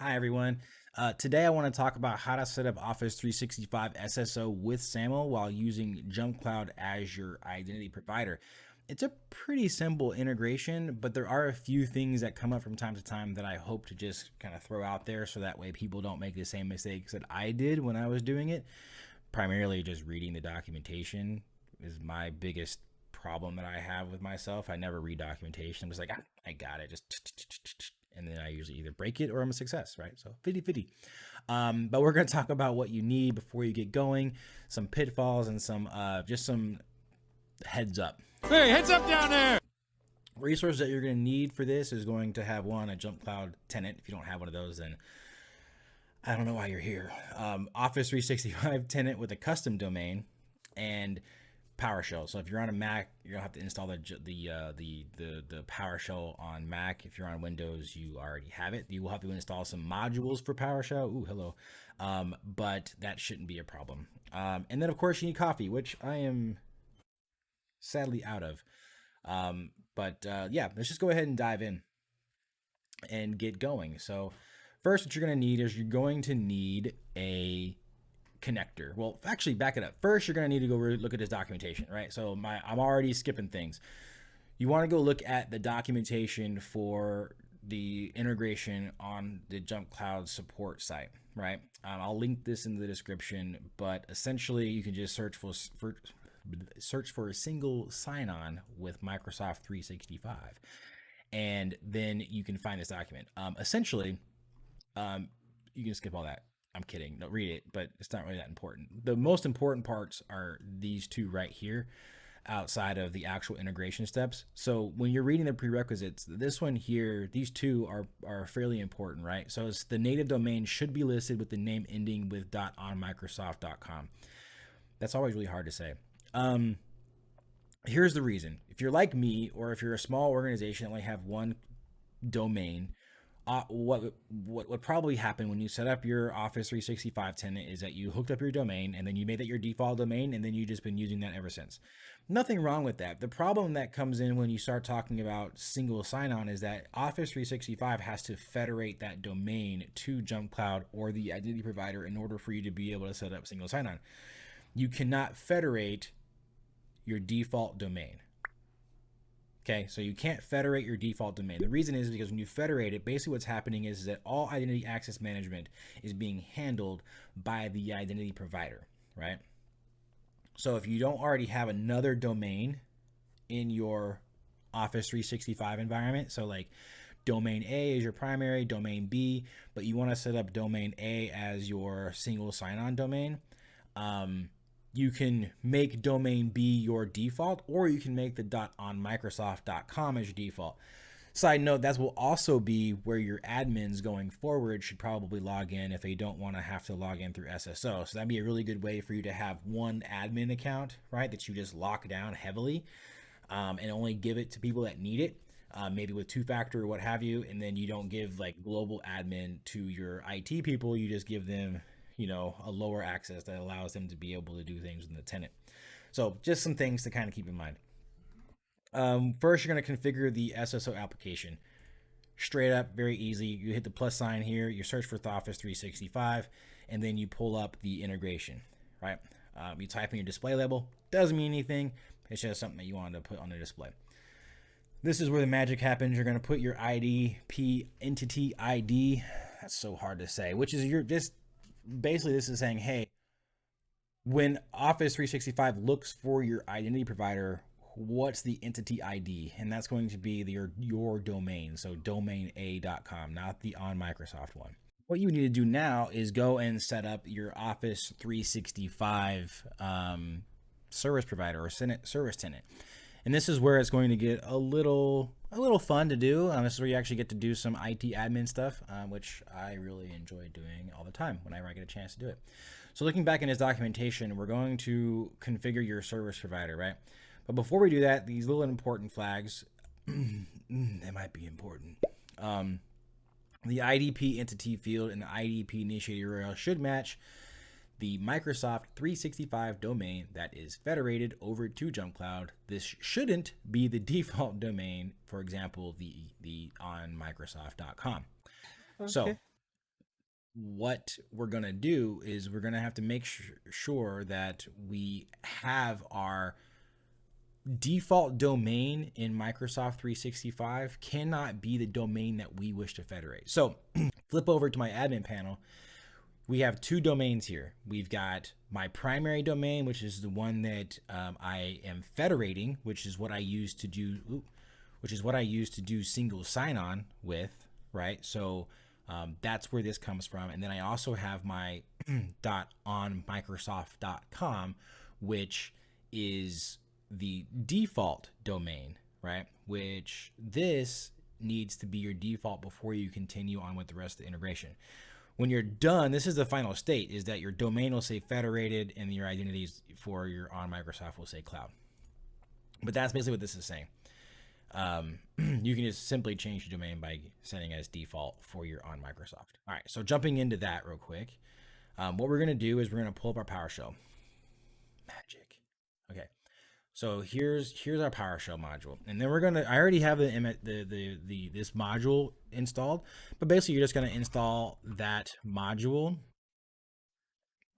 Hi, everyone. Today, I want to talk about how to set up Office 365 SSO with SAML while using JumpCloud as your identity provider. It's a pretty simple integration, but there are a few things that come up from time to time that I hope to just kind of throw out there so that way people don't make the same mistakes that I did when I was doing it. Primarily just reading the documentation is my biggest problem that I have with myself. I never read documentation. I'm just like, I got it. Just and then I usually either break it or I'm a success, right? So 50-50. But we're going to talk about what you need before you get going, some pitfalls and some just some heads up. Hey, heads up down there! Resources that you're going to need for this is going to have one, a JumpCloud tenant. If you don't have one of those, then I don't know why you're here. Office 365 tenant with a custom domain and PowerShell. So if you're on a Mac, you're gonna have to install the PowerShell on Mac. If you're on Windows, you already have it. You will have to install some modules for PowerShell. Ooh, hello. But that shouldn't be a problem. And then of course you need coffee, which I am sadly out of. Yeah, let's just go ahead and dive in and get going. So first, what you're gonna need is you're going to need a connector. Well, actually, back it up. First, you're going to need to go look at this documentation, right? So I'm already skipping things. You want to go look at the documentation for the integration on the JumpCloud support site, right? I'll link this in the description, but essentially you can just search for a single sign-on with Microsoft 365, and then you can find this document. Essentially, you can skip all that. I'm kidding. Don't read it, but it's not really that important. The most important parts are these two right here outside of the actual integration steps. So when you're reading the prerequisites, this one here, these two are fairly important, right? So it's the native domain should be listed with the name ending with .onmicrosoft.com. That's always really hard to say. Here's the reason. If you're like me, or if you're a small organization that only have one domain, what would probably happen when you set up your Office 365 tenant is that you hooked up your domain and then you made that your default domain and then you've just been using that ever since. Nothing wrong with that. The problem that comes in when you start talking about single sign-on is that Office 365 has to federate that domain to JumpCloud or the identity provider in order for you to be able to set up single sign-on. You cannot federate your default domain. Okay, so you can't federate your default domain. The reason is because when you federate it, basically what's happening is that all identity access management is being handled by the identity provider, right? So if you don't already have another domain in your Office 365 environment, so like domain A is your primary, domain B, but you want to set up domain A as your single sign-on domain, you can make domain B your default, or you can make the .onmicrosoft.com as your default. Side note, that will also be where your admins going forward should probably log in if they don't want to have to log in through SSO. So that'd be a really good way for you to have one admin account, right, that you just lock down heavily and only give it to people that need it, maybe with two-factor or what have you, and then you don't give like global admin to your IT people. You just give them a lower access that allows them to be able to do things in the tenant. So just some things to kind of keep in mind. First, you're going to configure the SSO application. Straight up, very easy. You hit the plus sign here, you search for Office 365, and then you pull up the integration, right? You type in your display label. Doesn't mean anything. It's just something that you wanted to put on the display. This is where the magic happens. You're going to put your iDP entity ID. That's so hard to say, which is basically this is saying, hey, when Office 365 looks for your identity provider, what's the entity ID? And that's going to be your domain. So domaina.com, not the on Microsoft one. What you need to do now is go and set up your Office 365 service provider or service tenant. And this is where it's going to get a little fun to do. This is where you actually get to do some IT admin stuff, which I really enjoy doing all the time whenever I get a chance to do it. So looking back in his documentation, we're going to configure your service provider, right? But before we do that, these little important flags, they might be important. The IDP entity field and the IDP initiator URL should match the Microsoft 365 domain that is federated over to JumpCloud. This shouldn't be the default domain, for example, the on Microsoft.com. Okay. So what we're going to do is we're going to have to make sure that we have our default domain in Microsoft 365 cannot be the domain that we wish to federate. So flip over to my admin panel. We have two domains here. We've got my primary domain, which is the one that I am federating, which is what I use to do, single sign-on with, right? So that's where this comes from. And then I also have my .onmicrosoft.com, which is the default domain, right? Which this needs to be your default before you continue on with the rest of the integration. When you're done, this is the final state, is that your domain will say federated and your identities for your on Microsoft will say cloud. But that's basically what this is saying. You can just simply change your domain by setting as default for your on Microsoft. All right, so jumping into that real quick, what we're going to do is we're going to pull up our PowerShell. Magic. Okay. So here's our PowerShell module, and then we're gonna. I already have this module installed, but basically you're just gonna install that module,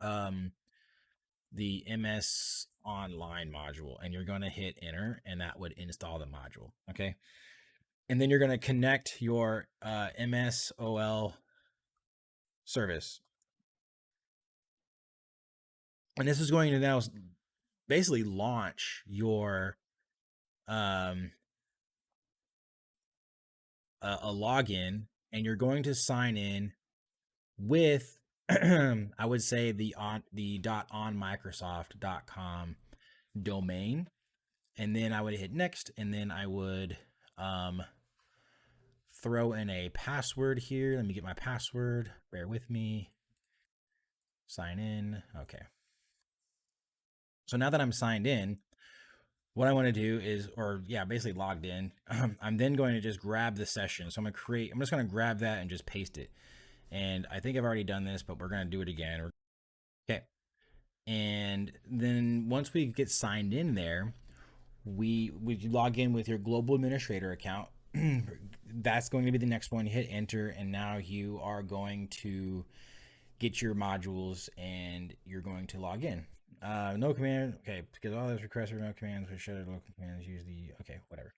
the MS Online module, and you're gonna hit enter, and that would install the module. Okay, and then you're gonna connect your MSOL service, and this is going to now basically launch your a login, and you're going to sign in with I would say the .onmicrosoft.com domain, and then I would hit next, and then I would throw in a password here. Let me get my password. Bear with me. Sign in. Okay. So now that I'm signed in, what I want to do is, basically logged in, I'm then going to just grab the session. So I'm just going to grab that and just paste it. And I think I've already done this, but we're going to do it again. Okay. And then once we get signed in there, we log in with your global administrator account. That's going to be the next one. You hit enter, and now you are going to get your modules and you're going to log in. No command. Okay, because all those requests are no commands. We should local commands use the. Okay, whatever.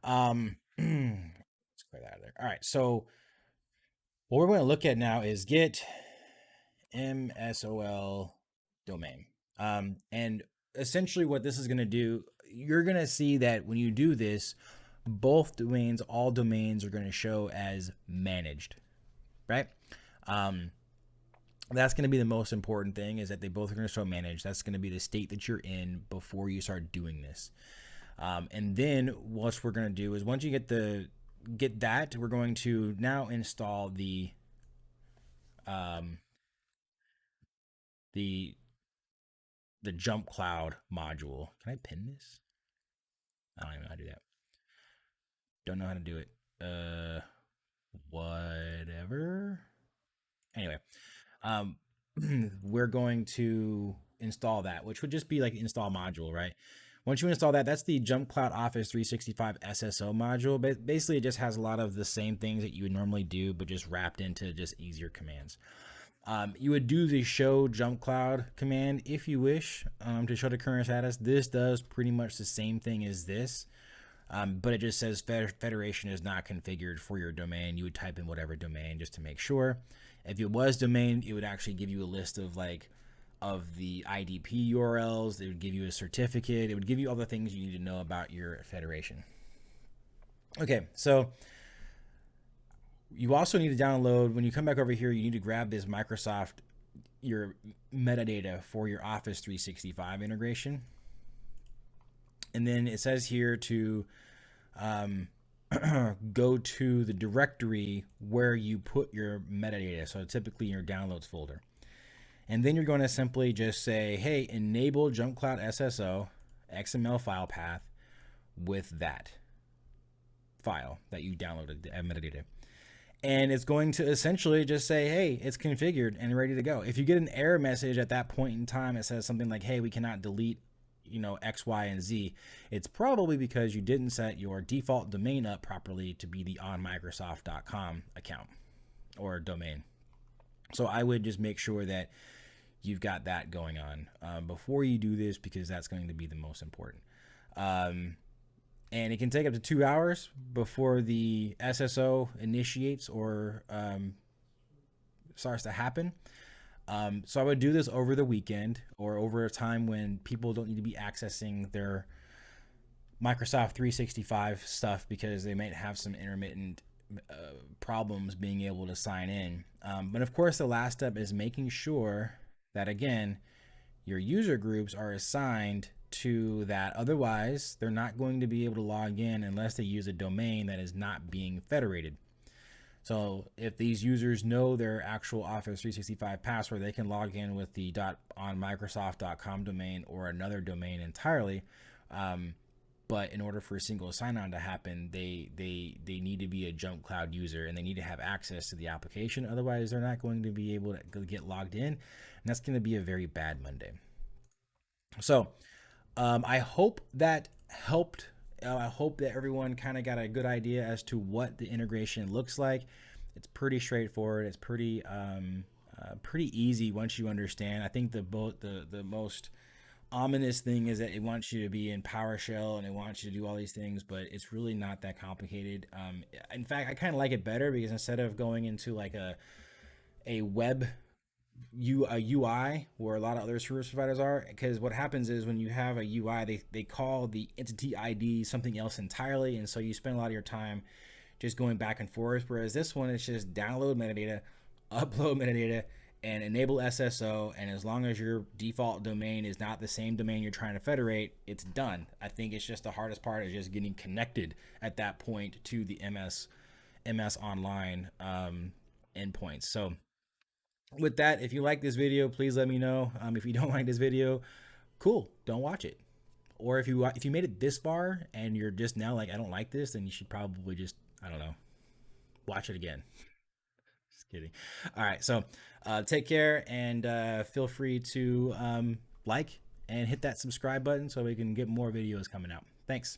Let's clear that out of there. All right, so what we're going to look at now is get MSOL domain. And essentially what this is going to do, you're going to see that when you do this, both domains, all domains are going to show as managed, right? That's going to be the most important thing, is that they both are going to show managed. That's going to be the state that you're in before you start doing this. And then what we're going to do is once you get that, we're going to now install the JumpCloud module. Can I pin this? I don't even know how to do that. Don't know how to do it. Whatever. Anyway, we're going to install that, which would just be like install module, right? Once you install that, that's the JumpCloud Office 365 SSO module. But basically, it just has a lot of the same things that you would normally do, but just wrapped into just easier commands. You would do the show JumpCloud command if you wish to show the current status. This does pretty much the same thing as this, but it just says federation is not configured for your domain. You would type in whatever domain just to make sure. If it was domain, it would actually give you a list of the iDP URLs. It would give you a certificate. It would give you all the things you need to know about your federation. Okay, so you also need to download, when you come back over here, you need to grab this Microsoft, your metadata for your Office 365 integration. And then it says here to go to the directory where you put your metadata. So typically in your downloads folder. And then you're going to simply just say, hey, enable JumpCloud SSO XML file path with that file that you downloaded, the metadata. And it's going to essentially just say, hey, it's configured and ready to go. If you get an error message at that point in time, it says something like, hey, we cannot delete, X, Y, and Z. It's probably because you didn't set your default domain up properly to be the onmicrosoft.com account or domain. So I would just make sure that you've got that going on before you do this, because that's going to be the most important. Um, and it can take up to 2 hours before the SSO initiates or starts to happen. So I would do this over the weekend or over a time when people don't need to be accessing their Microsoft 365 stuff, because they might have some intermittent problems being able to sign in. But of course, the last step is making sure that, again, your user groups are assigned to that. Otherwise, they're not going to be able to log in unless they use a domain that is not being federated. So if these users know their actual Office 365 password, they can log in with the .onmicrosoft.com domain or another domain entirely. But in order for a single sign-on to happen, they need to be a JumpCloud user, and they need to have access to the application. Otherwise, they're not going to be able to get logged in, and that's going to be a very bad Monday. So I hope that helped. I hope that everyone kind of got a good idea as to what the integration looks like. It's pretty straightforward. It's pretty easy once you understand. I think the most ominous thing is that it wants you to be in PowerShell and it wants you to do all these things, but it's really not that complicated. In fact, I kind of like it better, because instead of going into like a web a UI where a lot of other service providers are, because what happens is when you have a UI, they call the entity ID something else entirely, and so you spend a lot of your time just going back and forth. Whereas this one, it's just download metadata, upload metadata, and enable SSO. And as long as your default domain is not the same domain you're trying to federate, it's done. I think it's just the hardest part is just getting connected at that point to the MS Online endpoints. So with that, if you like this video, please let me know. If you don't like this video, cool, don't watch it. Or if you made it this far and you're just now like, I don't like this, then you should probably just, I don't know, watch it again. Just kidding. All right, so take care, and feel free to like and hit that subscribe button so we can get more videos coming out. Thanks.